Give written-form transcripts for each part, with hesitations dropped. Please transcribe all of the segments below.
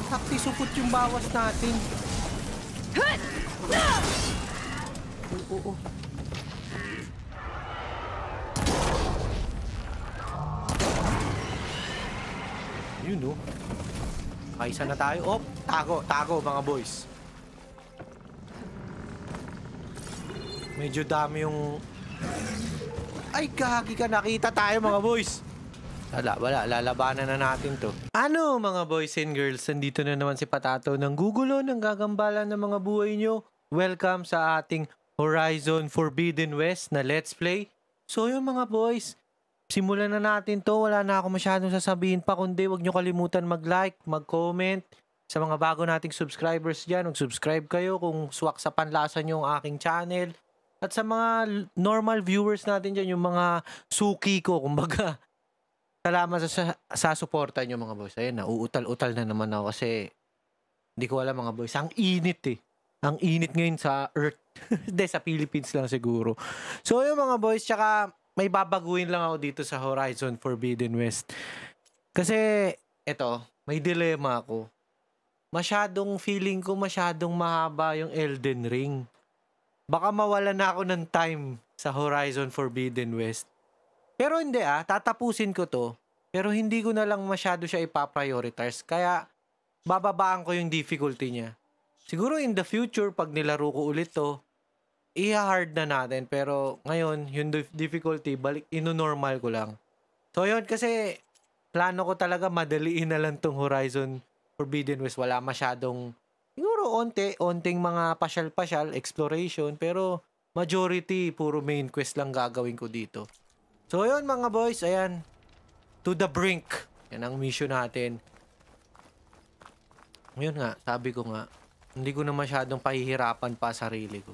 Sakti supot yung bawas natin. Oo. Yun o. Kaisa na tayo. Oh, tago mga boys. Medyo dami yung... Ay, gagi ka. Nakita tayo mga boys. Wala. Lalabanan na natin to. Ano mga boys and girls? Nandito na naman si Patato ng gugulo ng gagambalan ng mga buhay nyo. Welcome sa ating Horizon Forbidden West na Let's Play. So yun mga boys, simulan na natin to. Wala na ako masyadong sasabihin pa, kundi huwag nyo kalimutan mag-like, mag-comment. Sa mga bago nating subscribers dyan, mag-subscribe kayo kung swak sa panlasa nyo ang aking channel. At sa mga normal viewers natin dyan, yung mga suki ko, kumbaga, salamat sa suporta nyo mga boys. Ayan na, uutal-utal na naman ako kasi hindi ko alam mga boys. Ang init eh. Ang init ngayon sa Earth. Hindi, sa Philippines lang siguro. So yung mga boys, tsaka may babaguhin lang ako dito sa Horizon Forbidden West. Kasi, eto, may dilemma ako. Feeling ko masyadong mahaba yung Elden Ring. Baka mawala na ako ng time sa Horizon Forbidden West. Pero hindi tatapusin ko to. Pero hindi ko na lang masyado siya ipaprioritize. Kaya, bababaan ko yung difficulty niya. Siguro in the future, pag nilaro ko ulit to, i-hard na natin. Pero ngayon, yung difficulty, ino-normal ko lang. So yun, kasi plano ko talaga madaliin na lang tong Horizon Forbidden West. Wala masyadong, siguro onting mga pasyal-pasyal, exploration. Pero majority, puro main quest lang gagawin ko dito. So yun mga boys, ayan. To the brink. Yan ang mission natin. Ngayon nga, sabi ko nga, hindi ko na masyadong pahihirapan pa sarili ko.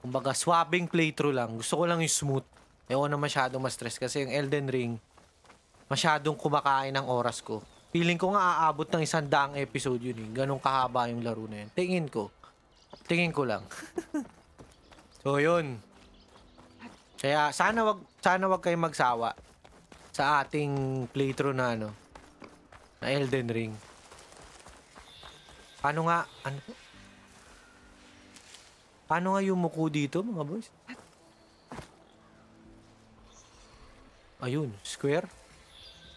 Kumbaga, swabbing playthrough lang. Gusto ko lang yung smooth. Ayaw na masyadong ma-stress kasi yung Elden Ring, masyadong kumakain ng oras ko. Feeling ko nga aabot ng 100 episode yun eh. Ganong kahaba yung laro na yun. Tingin ko lang. So yun. Kaya sana wag kayo magsawa sa ating playthrough na na Elden Ring. Paano nga yumuko dito mga boys? Ayun, square?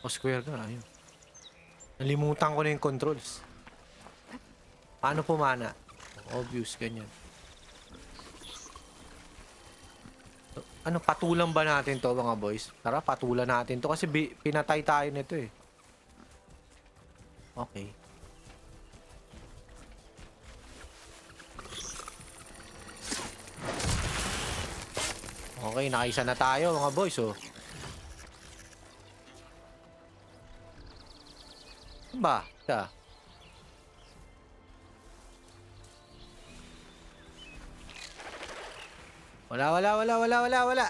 O square na, ayun. Nalimutan ko na yung controls. Paano pumana? Obvious, ganyan. Patulan ba natin to mga boys? Tara, patulan natin to kasi pinatay tayo nito eh. Okay. Okay, nakaisa na tayo mga boys oh. Ba? Ita. Wala.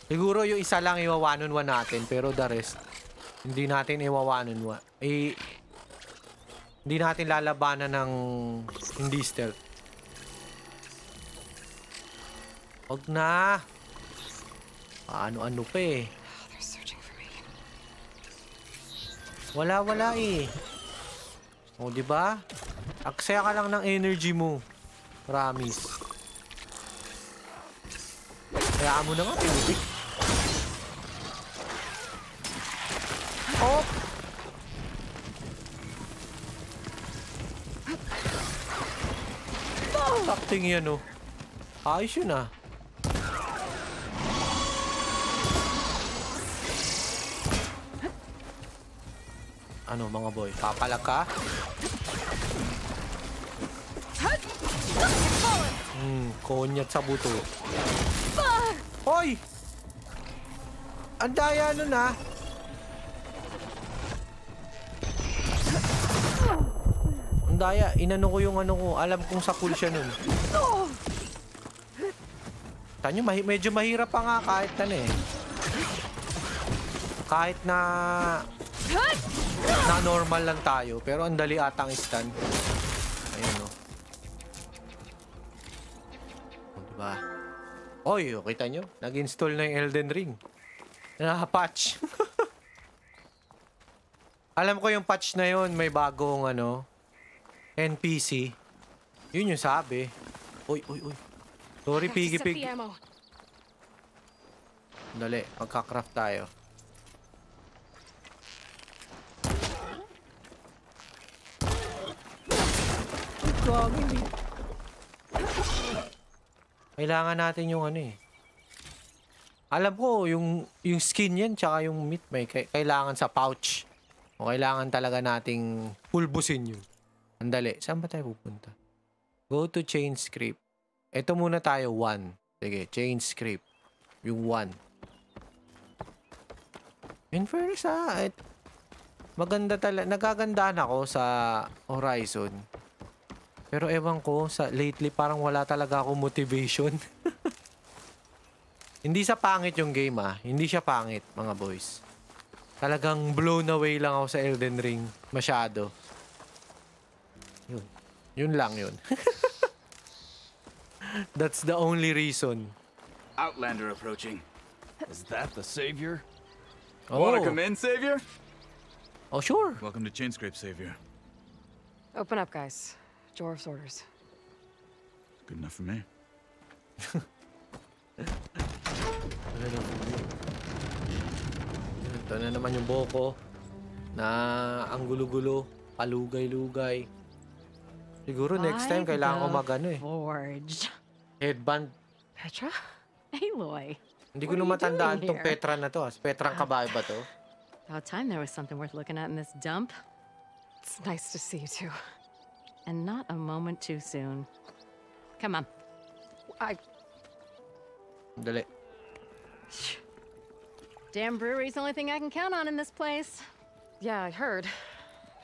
Siguro yung isa lang iwa-one-on-one natin, pero the rest, hindi natin iwa-one-on-one. Hindi natin lalabanan ng hindi stealth. Huwag na. Ano pa eh. Wala eh. O, diba? Aksaya ka lang ng energy mo. Promise. Kaya mo na nga, pinutik. Oh! Sakting yan, oh. Ayos yun, ah. Ano mga boy? Papalag ka? Konyat sa buto. Hoy! Ang daya nun ah. Ang daya. Inano ko yung ano ko. Alam kong sakul siya nun. Tanyo, medyo mahirap pa nga kahit eh. Kahit na normal lang tayo, pero ang dali atang stun. Ayun o. Diba? Oy, kita nyo? Nag-install na yung Elden Ring. Nakapatch. Alam ko yung patch na yun, may bagong NPC. Yun yung sabi. Uy. Sorry, piggy-pig. Dali, magka-craft tayo. Kailangan natin yung Alam ko, yung skin yan, tsaka yung meat may kailangan sa pouch. O kailangan talaga nating pulbusin yun. Andali, saan ba tayo pupunta? Go to chain script. Ito muna tayo, 1. Sige, chain script. Yung 1. In fairness maganda talaga. Nagagandahan ako sa Horizon. Pero ewan ko, lately parang wala talaga akong motivation. Hindi sa pangit yung game Hindi siya pangit, mga boys. Talagang blown away lang ako sa Elden Ring. Masyado. Yun. Yun lang yun. That's the only reason. Outlander approaching. Is that the savior? Oh. Wanna come in, savior? Oh, sure. Welcome to Chainscrape, savior. Open up, guys. Dwarf's orders. Good enough for me. Ito na naman yung boko na ang gulo-gulo, palugay-lugay. Siguro next time kailangan ko Forge. headband. Petra? Aloy. Hindi ko na matandaan tong Petra na to. Petrang kabayo ba to? About time there was something worth looking at in this dump. It's nice to see you too. And not a moment too soon. Come on. Dali. Damn brewery's the only thing I can count on in this place. Yeah, I heard.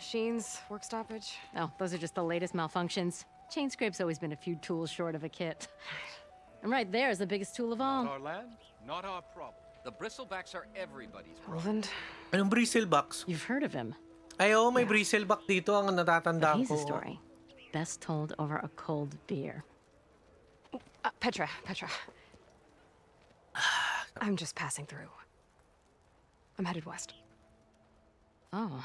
Machines, work stoppage. Oh, those are just the latest malfunctions. Chainscrape's always been a few tools short of a kit. And right there is the biggest tool of all. Our land, not our problem. The Bristlebacks are everybody's problem. Roland? Anong Bristlebacks? You've heard of him. Ay, oo, may Bristleback dito ang natatandaan He's ko. a story best told over a cold beer. Petra. I'm just passing through. I'm headed west. Oh.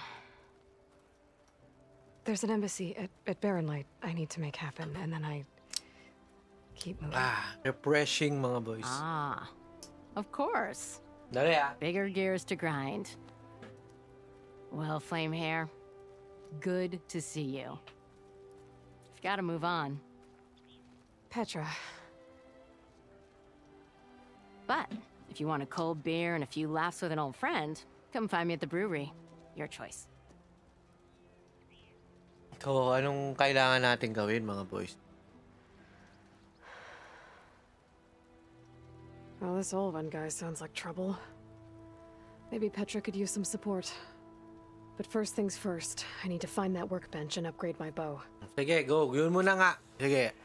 There's an embassy at Barrenlight I need to make happen, and then I keep moving. Refreshing, mga boys. Ah. Of course. Dali Bigger gears to grind. Well, Flame Hair, good to see you. You've got to move on. Petra. But if you want a cold beer and a few laughs with an old friend, come find me at the brewery. Your choice. So, anong kailangan natin gawin, mga boys? Well, this old one guy sounds like trouble. Maybe Petra could use some support. But first things first, I need to find that workbench and upgrade my bow. Sige, go. Yun muna nga. Sige.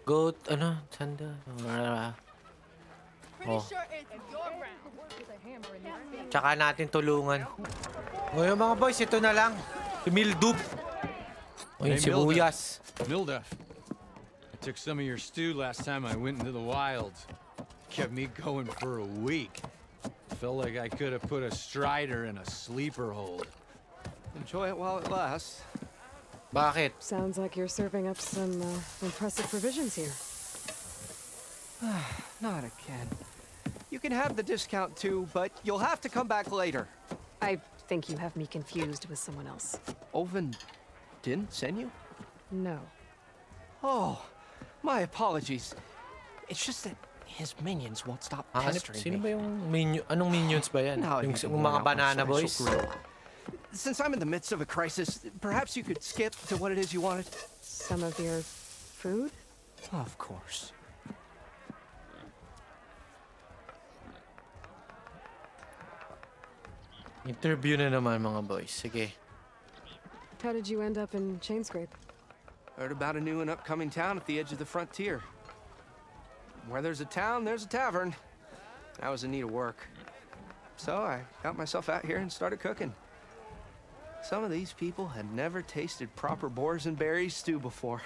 Go, sanda. Oh. Tsaka natin tulungan. Ngayon, mga boys, ito na lang. Mildup. O yung sibuyas. Mildef. I took some of your stew last time I went into the wilds. Kept me going for a week. Felt like I could have put a strider in a sleeper hold. Enjoy it while it lasts. Bakit? Sounds like you're serving up some impressive provisions here. Not again. You can have the discount too, but you'll have to come back later. I think you have me confused with someone else. Oven didn't send you? No. Oh, my apologies. It's just that his minions won't stop pestering Sino me. ba yung anong minions ba yan? Now I Yung get to mga warm up my banana special boys? grill. Since I'm in the midst of a crisis, perhaps you could skip to what it is you wanted? Some of your food? Of course. Interview na naman, mga boys. Sige. How did you end up in Chainscrape? Heard about a new and upcoming town at the edge of the frontier. Where there's a town, there's a tavern. I was in need of work. So I got myself out here and started cooking. Some of these people had never tasted proper boars and berries stew before.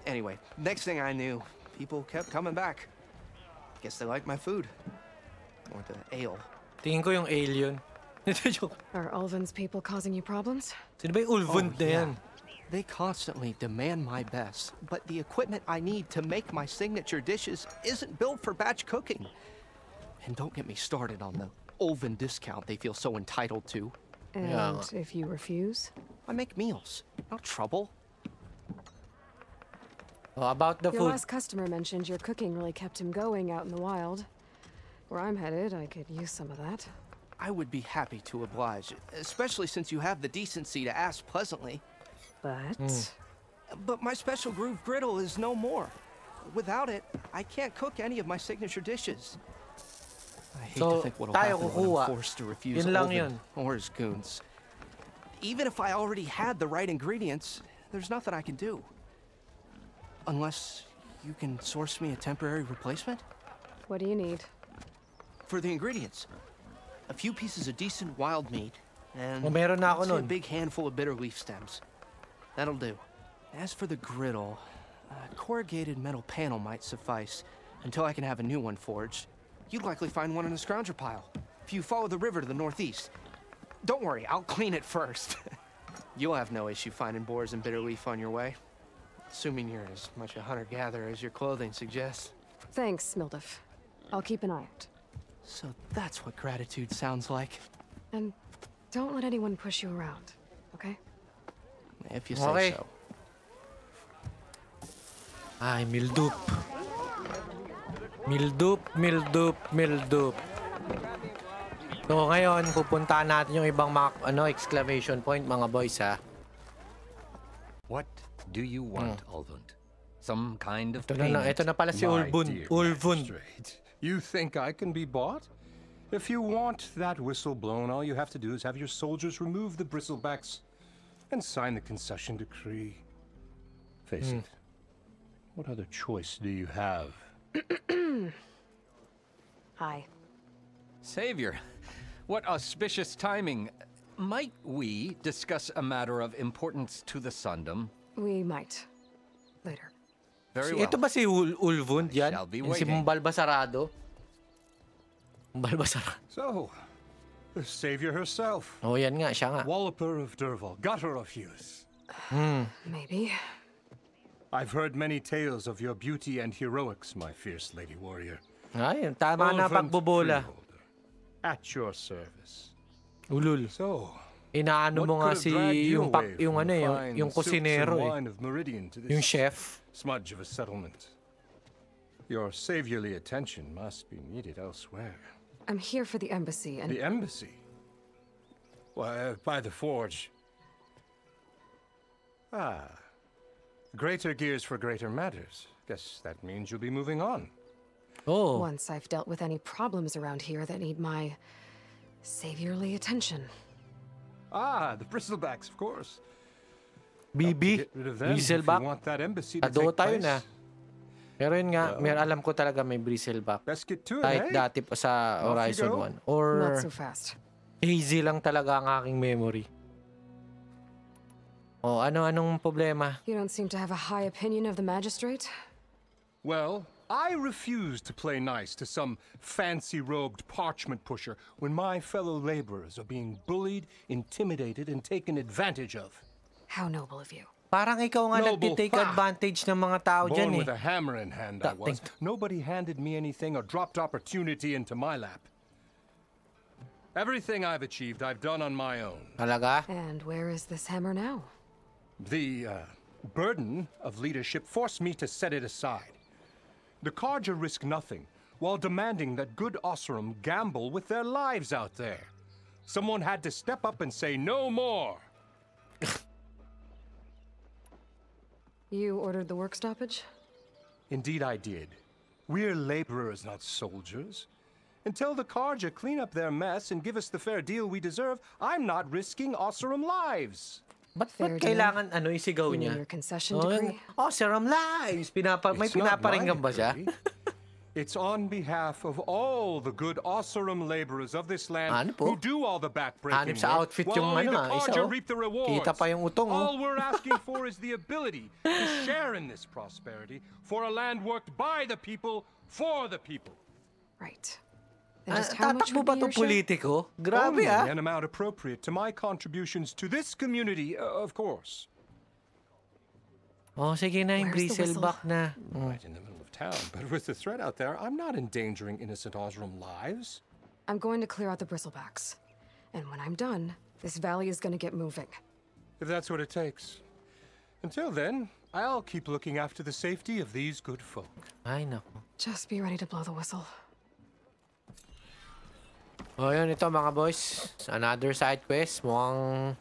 Anyway, next thing I knew, people kept coming back. Guess they like my food. Or the ale. Tingin ko yung alien. Joke. Are Ulvin's people causing you problems? Sino ba yung Ulvund na yan? They constantly demand my best, but the equipment I need to make my signature dishes isn't built for batch cooking. And don't get me started on the Ulvin discount they feel so entitled to. And Yeah. if you refuse? I make meals, not trouble. Oh, about the Your food. last customer mentioned your cooking really kept him going out in the wild. Where I'm headed, I could use some of that. I would be happy to oblige, especially since you have the decency to ask pleasantly. But... But my special groove griddle is no more. Without it, I can't cook any of my signature dishes. I hate to So, think what'll tayo happen when kukuha. I'm forced to refuse Yun lang Ulvin yun. or his goons. Even if I already had the right ingredients, there's nothing I can do. Unless you can source me a temporary replacement? what do you need? For the ingredients, a few pieces of decent wild meat, and Oh, meron na ako I'd say a nun. big handful of bitter leaf stems. That'll do. As for the griddle, a corrugated metal panel might suffice until I can have a new one forged. You'd likely find one in a scrounger pile if you follow the river to the northeast. Don't worry, I'll clean it first. You'll have no issue finding boars and bitter leaf on your way, assuming you're as much a hunter-gatherer as your clothing suggests. Thanks, Mildef. I'll keep an eye out. So that's what gratitude sounds like, And don't let anyone push you around, okay? if you say Okay. so. Ay, mildup. Mildup, mildup, mildup. So ngayon, pupuntahan natin yung ibang mga, exclamation point, mga boys, ha? What do you want, Ulvund? Some kind of Ito na, ito na pala si My Ulvund. dear Ulvund. magistrate, you think I can be bought? If you want that whistle blown, all you have to do is have your soldiers remove the Bristlebacks and sign the concession decree. Face it. What other choice do you have? Hi. Savior, what auspicious timing. Might we discuss a matter of importance to the Sundom? We might. Later. Very well. Ito ba si Ulvund yan? Shall be Yung si waiting. Balbasarado? Balbasarado. So, the savior herself. Oh, yan nga, siya nga. Walloper of Derval, gutter of youth. Maybe. I've heard many tales of your beauty and heroics, my fierce lady warrior. Ay, tama na Ulvund pagbobola. Freeholder, at your service. Ulul. So, Inaano mo nga what could have si dragged you yung away yung from the fine yung silks and kusinero wine of Meridian to this Yung chef. smudge of a settlement. Your saviorly attention must be needed elsewhere. I'm here for the embassy, and The embassy? Why, by the forge. Ah. Greater gears for greater matters. Guess that means you'll be moving on. Oh. once I've dealt with any problems around here that need my saviorly attention. Ah, the Bristlebacks, of course. BB. Get rid of them if you Bristleback. want that embassy to Ado take tayo place. na. Pero yun nga, alam ko talaga may Bristleback. Let's get to it, Kahit eh? dati pa sa Off you Horizon go. 1. Or Not so fast. hazy lang talaga ang aking memory. Oh, anong problema? You don't seem to have a high opinion of the magistrate? Well, I refuse to play nice to some fancy-robed parchment pusher when my fellow laborers are being bullied, intimidated, and taken advantage of. How noble of you. Parang ikaw nga Noble. nagtitake Ha! advantage ng mga tao dyan Born eh. with a hammer in hand, I was. Nobody handed me anything or dropped opportunity into my lap. Everything I've achieved, I've done on my own. Talaga? And where is this hammer now? The burden of leadership forced me to set it aside. The Carja risk nothing, while demanding that good Osseram gamble with their lives out there. Someone had to step up and say no more. You ordered the work stoppage? Indeed I did. We're laborers, not soldiers. Until the Carja clean up their mess and give us the fair deal we deserve, I'm not risking Osseram lives. Ba't Fair deal. kailangan isigaw You mean niya? your concession Oh, decree? Serum Lives! May It's not my pinaparinggan ba siya? decree. It's on behalf of all the good Osseram laborers of this land Ano po? who do all the backbreaking Hanip sa work, outfit while yung only the isa Carja oh. reap the rewards. Kita pa yung utong oh. All we're asking for is the ability to share in this prosperity for a land worked by the people, for the people. Right. Then just how much Tatakbo would ba be to your share? politiko? Grabe Only ah. an amount appropriate to my contributions to this community, of course. Oh, sige na yung Where's the whistle? bristleback na. Right in the middle of town, but with the threat out there, I'm not endangering innocent Osram lives. I'm going to clear out the Bristlebacks. And when I'm done, this valley is going to get moving. If that's what it takes. Until then, I'll keep looking after the safety of these good folk. Ay, naku. Just be ready to blow the whistle. Oh, yun, ito mga boys. Another side quest. Mukhang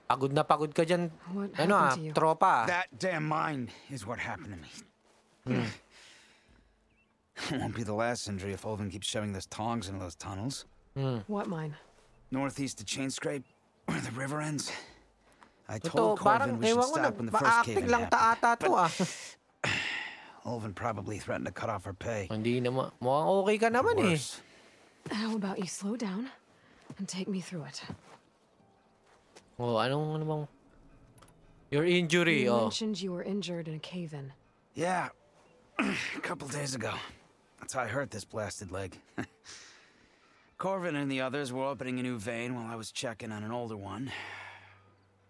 pagod ka dyan. What Ano happened to you? tropa. That damn mine is what happened to me. It won't be the last injury if Olvin keeps shoving those tongs into those tunnels. What mine? Northeast of Chain Scrape, where the river ends. I Ito, told parang, Corvin we should ewan ko, stop when the first nagpa-acting cave-in lang ta happened. ata to ah. Olvin probably threatened to cut off her pay. Hindi naman. Mukhang okay ka naman eh. Worse. How about you slow down and take me through it? Oh, ano bang... Your injury, You oh. mentioned you were injured in a cave-in. Yeah, a couple days ago. That's how I hurt this blasted leg. Corvin and the others were opening a new vein while I was checking on an older one.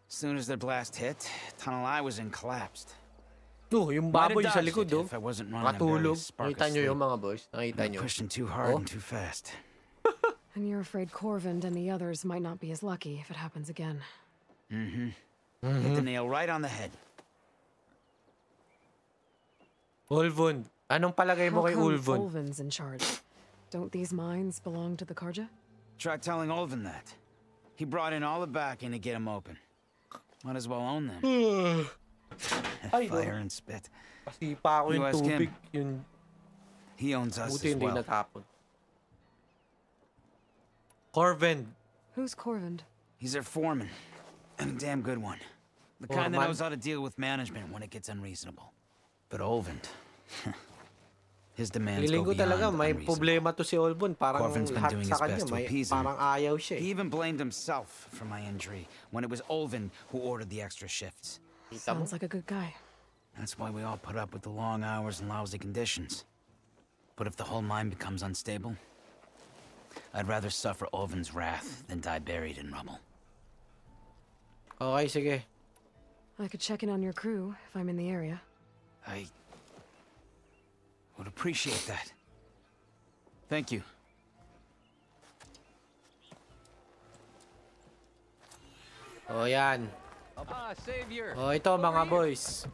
As soon as their blast hit, tunnel I was in collapsed. Oh, yung Might have baboy sa dodged likod it oh. if I wasn't running a Katulog. very spark of Nakita nyo sleep. yung mga boys. Nakita nyo. Pushing too hard Oh. and too fast. And you're afraid Corvind and the others might not be as lucky if it happens again. Hit the nail right on the head. Ulvund. Anong palagay mo How kay come Ulvund? Olvin's in charge? Don't these mines belong to the Karja? Try telling Olvin that. He brought in all the backing to get him open. Might as well own them. Ay, Fire and spit. Kasi pa ako You yung ask him. tubig. Yung He owns us buti as hindi well. natapon. Corvin. Who's Corvind? He's their foreman. And a damn good one. The kind that Foreman? knows how to deal with management when it gets unreasonable. But Olvin... His demands Feeling go ko talaga beyond may unreasonable. problema to si Ulvund. Parang Corvin's been lahat doing sa his kanya best to may appease him. parang ayaw siya He eh. even blamed himself for my injury when it was Olvin who ordered the extra shifts. Kita mo? Sounds like a good guy. That's why we all put up with the long hours and lousy conditions. But if the whole mine becomes unstable, I'd rather suffer Olvin's wrath than die buried in rubble. Okay, sige. I could check in on your crew if I'm in the area. I would appreciate that. Thank you. O yan. Ah, savior. O ito mga boys.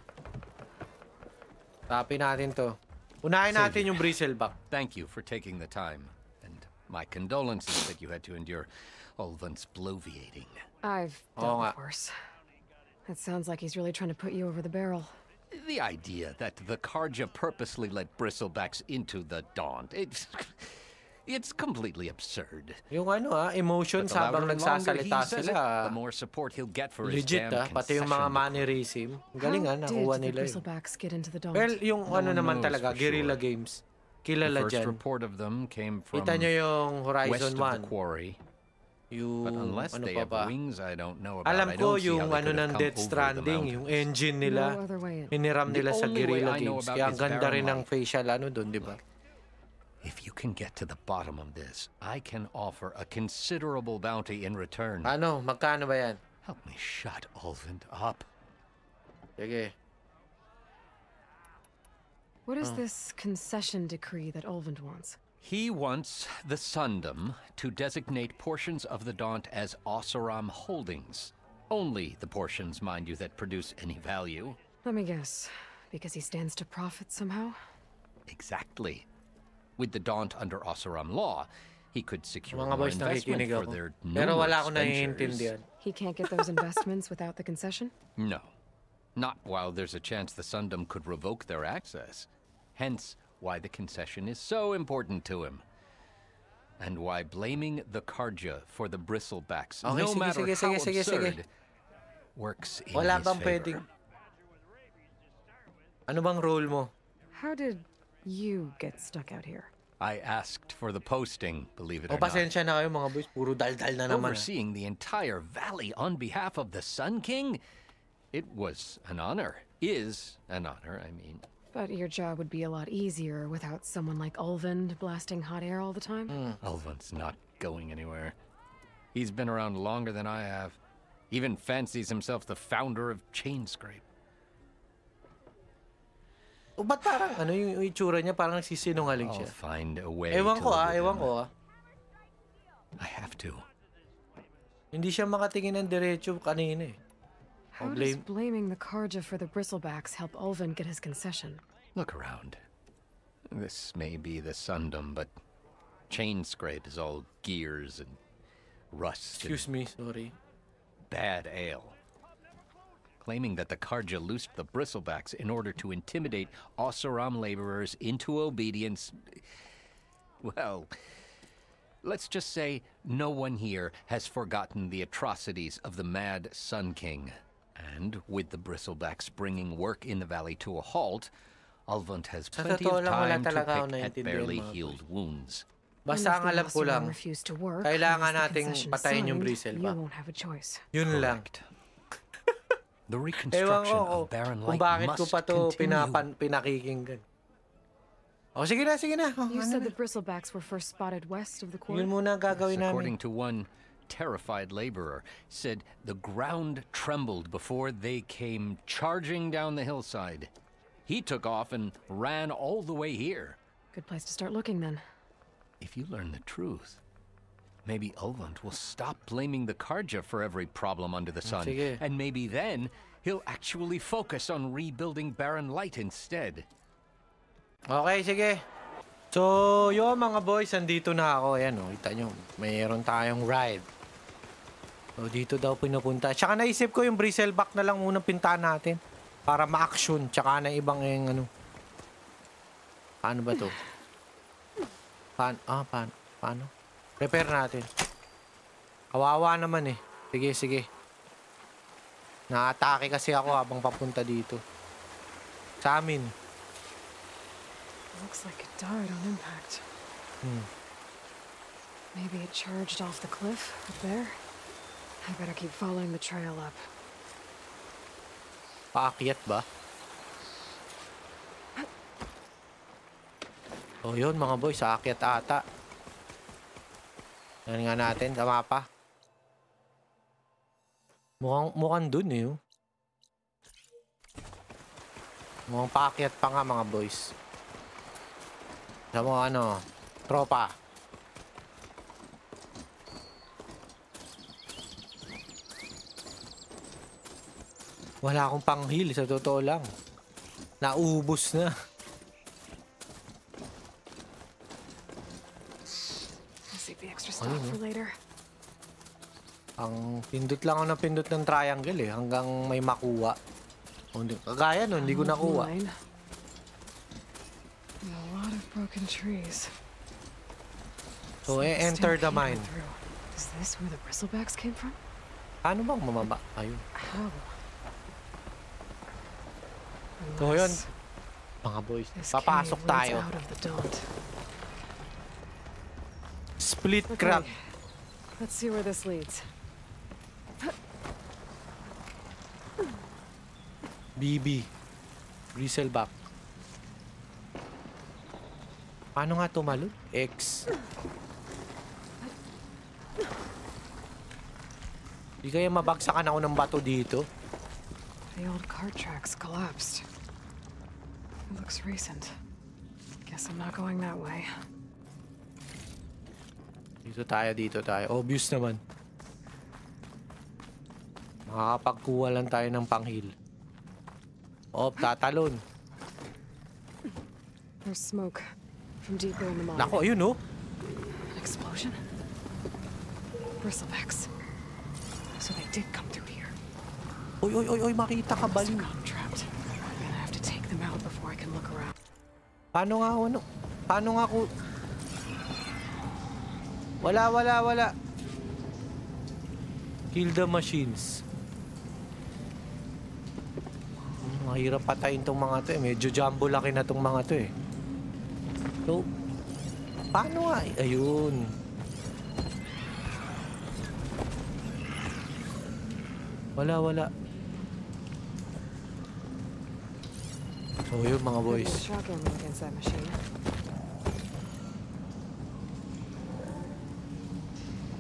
Tapin natin to. Unahin natin yung bristleback. Thank you for taking the time, and my condolences that you had to endure Olvin's bloviating. I've Oo dealt nga. with worse. It sounds like he's really trying to put you over the barrel. The idea that the Karja purposely let Bristlebacks into the Daunt, it's completely absurd. Yung ano emotions But the habang louder and longer he nagsasalita says sila. it, the more support he'll get for his Legit damn pati yung mga concession mannerism. Galing How nakuha did the nila yun. Bristlebacks get into the Daunt? Well, yung No ano one naman knows talaga, for guerrilla sure. games. The Kilala first dyan. report of them came from Kita nyo yung west Horizon of the 1. quarry. Yung But unless ano they pa have ba? wings, I don't know about. Alam I ko don't see how yung they ano could have ng come Death over the Stranding, yung mountains. engine No nila. other way in. Hiniram nila sa only way guerrilla I know games. about Kaya ang is ganda rin ng Baron facial ano doon, di ba? If you can get to the bottom of this, I can offer a considerable bounty in return. Ano, magkano ba yan? Help me shut Olvin up. Sige. What is this concession decree that Olvind wants? He wants the Sundom to designate portions of the Daunt as Oseram holdings. Only the portions, mind you, that produce any value. Let me guess. Because he stands to profit somehow? Exactly. With the Daunt under Oseram law, he could secure Mga more boys, investment nakikinig for ako. their Pero wala numerous akong ventures. naiintindihan. He can't get those investments without the concession? No. Not while there's a chance the Sundom could revoke their access. Hence, why the concession is so important to him. And why blaming the Karja for the Bristlebacks, Okay, no sige, matter sige, how sige, sige, absurd, sige. works in Wala his bang favor. pwedeng... Ano bang role mo? How did you get stuck out here? I asked for the posting, believe it O or not. pasensya na kayo mga boys, puro daldal na naman. Overseeing the entire valley on behalf of the Sun King? It was an honor. Is an honor, I mean. But your job would be a lot easier without someone like Ulvund blasting hot air all the time. Ulvund's not going anywhere. He's been around longer than I have. Even fancies himself the founder of Chainscrape. O ba't parang ano yung itsura niya? Parang nagsisinungaling I'll siya. find a way Ewan to ko live with ewan him. ko I have to. Hindi siya makatingin ng diretso kanina eh. How does blaming the Karja for the Bristlebacks help Ulvund get his concession? Look around. This may be the Sundom, but Chainscrape is all gears and rust Excuse me, sorry. bad ale. Claiming that the Karja loosed the Bristlebacks in order to intimidate Oseram laborers into obedience. Well, let's just say no one here has forgotten the atrocities of the Mad Sun King. And with the Bristlebacks bringing work in the valley to a halt, Ulvund has Sa plenty totoo of lang, wala time to talaga ako pick at naiintindihan, barely mga healed wounds. Basta ang alam ko lang, kailangan nating patayin yung You Bristlebacks. won't have a choice. Yun lang. Correct. The Ewan reconstruction ko of Barren kung Light bakit ko must pa to continue. pinakikinggan. O sige na, sige na. O, You ano said na. the Bristlebacks were first spotted west of the quarry? Yun muna ang gagawin namin. According to one terrified laborer, said the ground trembled before they came charging down the hillside. He took off and ran all the way here. Good place to start looking then. If you learn the truth, maybe Ulvund will stop blaming the Karja for every problem under the sun. Sige. And maybe then he'll actually focus on rebuilding Barren Light instead. Okay, sige. So, yun mga boys, andito na ako. Ayan o, kita nyo, mayroon tayong ride. So, dito daw pinupunta. Tsaka naisip ko yung bristleback na lang munang pintahan natin. Para ma-action. Tsaka na ibang yung ano. Paano ba to? Paano? Repair natin. Kawawa naman eh. Sige, sige. Na-atake kasi ako habang papunta dito. Sa amin. Looks like it died on impact. Maybe it charged off the cliff up there. I better keep following the trail up. Paakyat ba? Oh, yun mga boys, aakyat ata. Yan nga natin, sa mapa. Mukhang dun eh. Mukhang paakyat pa nga mga boys. Sa mga ano, tropa. Wala akong pang-heal, sa totoo lang. Naubos na. I'll save the extra stuff for later. Ang pindot lang ako ng pindot ng triangle eh, hanggang may makuha. Kagaya nun, hindi ko nakuha. Line. And a lot of broken trees. So, enter the mine. Is this where the Bristlebacks came from? Paano bang mamaba? Ayun. How? So, yun. Mga boys, papasok tayo. Out of the daunt. Split Okay. crab. Let's see where this leads. BB. Bristleback. Paano nga tumalon? X. Di kaya mabagsakan ako ng bato dito? The old cart tracks collapsed. It looks recent. Guess I'm not going that way. Dito tayo. Obvious naman. Makakapagkuha lang tayo ng panghil. Oh, tatalon. There's smoke from deeper in the mine. Nako, ayun oh. An explosion? Bristlebacks. So they did come through here. Oy, makita ka Must baliw. have gotten trapped. I'm gonna have to take them out before I can look around. Paano nga ako, Paano nga ako? Wala. Kill the machines. Mahirap patayin tong mga to eh. Medyo jumbo laki na tong mga to eh. So, paano nga? Ayun. Wala. So yun mga boys. Shotgun against that machine.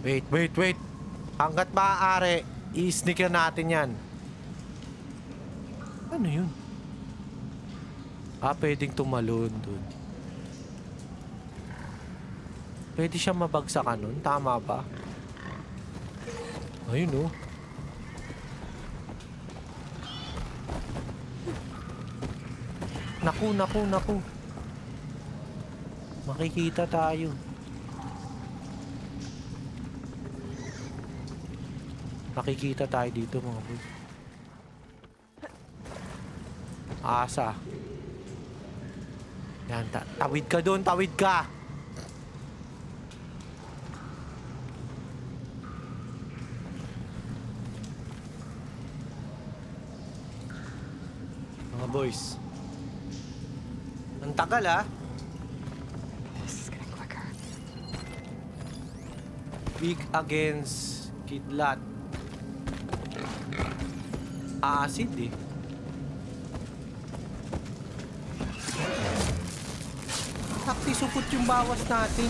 Wait. Hanggat maaari, i-sneaker natin yan. Ano yun? Pwedeng tumalon dun. Pwede siya mabagsakan nun? Tama ba? Ayun oh. Naku. Makikita tayo. Makikita tayo dito mga boy. Asa. Yan, tawid ka doon, tawid ka. Mga boys. Ang tagal ah. This is getting quicker. Big against kidlat. Acid eh. Sakti supot yung bawas natin.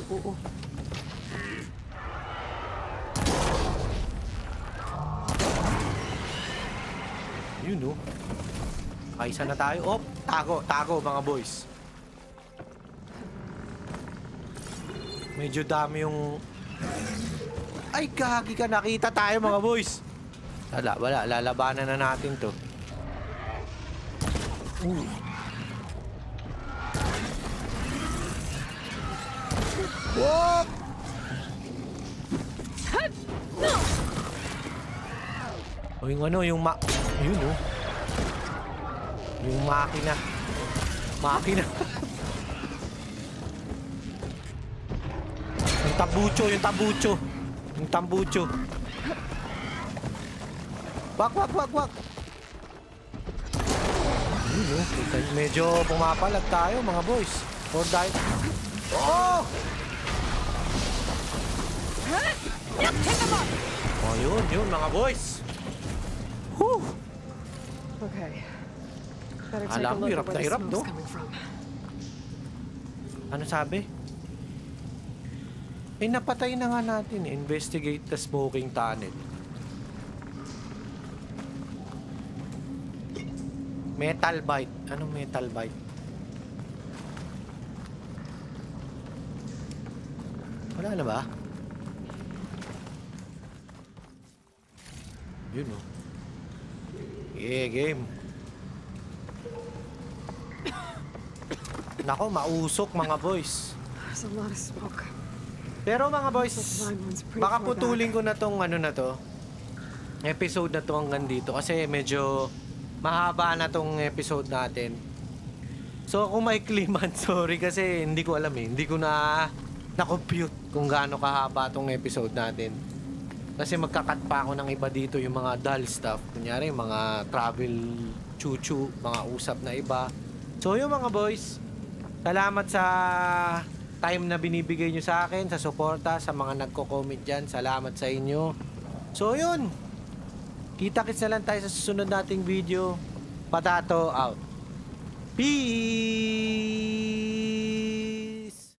Oo. Yun oh. Kaisa na tayo. Oh, tago mga boys. Medyo dami yung... Ay, gagi ka. Nakita tayo mga boys. Wala. Lalabanan na natin to. Whoop! O yung ano, yung yun oh. Yung makina. Yung tambucho. Wag. Yun oh. Medyo pumapalag tayo mga boys. Or dahil... Oh! Oh, yun mga boys. Whew! Okay. Better take a Alam mo, look hirap at na where the hirap, smoke's no? coming from. Ano sabi? Napatay na nga natin. Investigate the smoking tunnel. Metal bite. Anong metal bite? Wala na ba? Yun oh. Yeah, game. Nako, mausok mga boys. There's a lot of smoke. Pero mga boys, baka pretty putulin ko na tong ano na to. Episode na to hanggang dito kasi medyo mahaba na tong episode natin. So kung may man, sorry kasi hindi ko alam eh. Hindi ko na-compute kung gaano kahaba tong episode natin. Kasi magkakat pa ako ng iba dito yung mga dull stuff. Kunyari mga travel chuchu, mga usap na iba. So yung mga boys, salamat sa time na binibigay nyo sa akin, sa suporta, sa mga nagko-comment dyan. Salamat sa inyo. So yun, kita-kits na lang tayo sa susunod nating video. Patato out. Peace!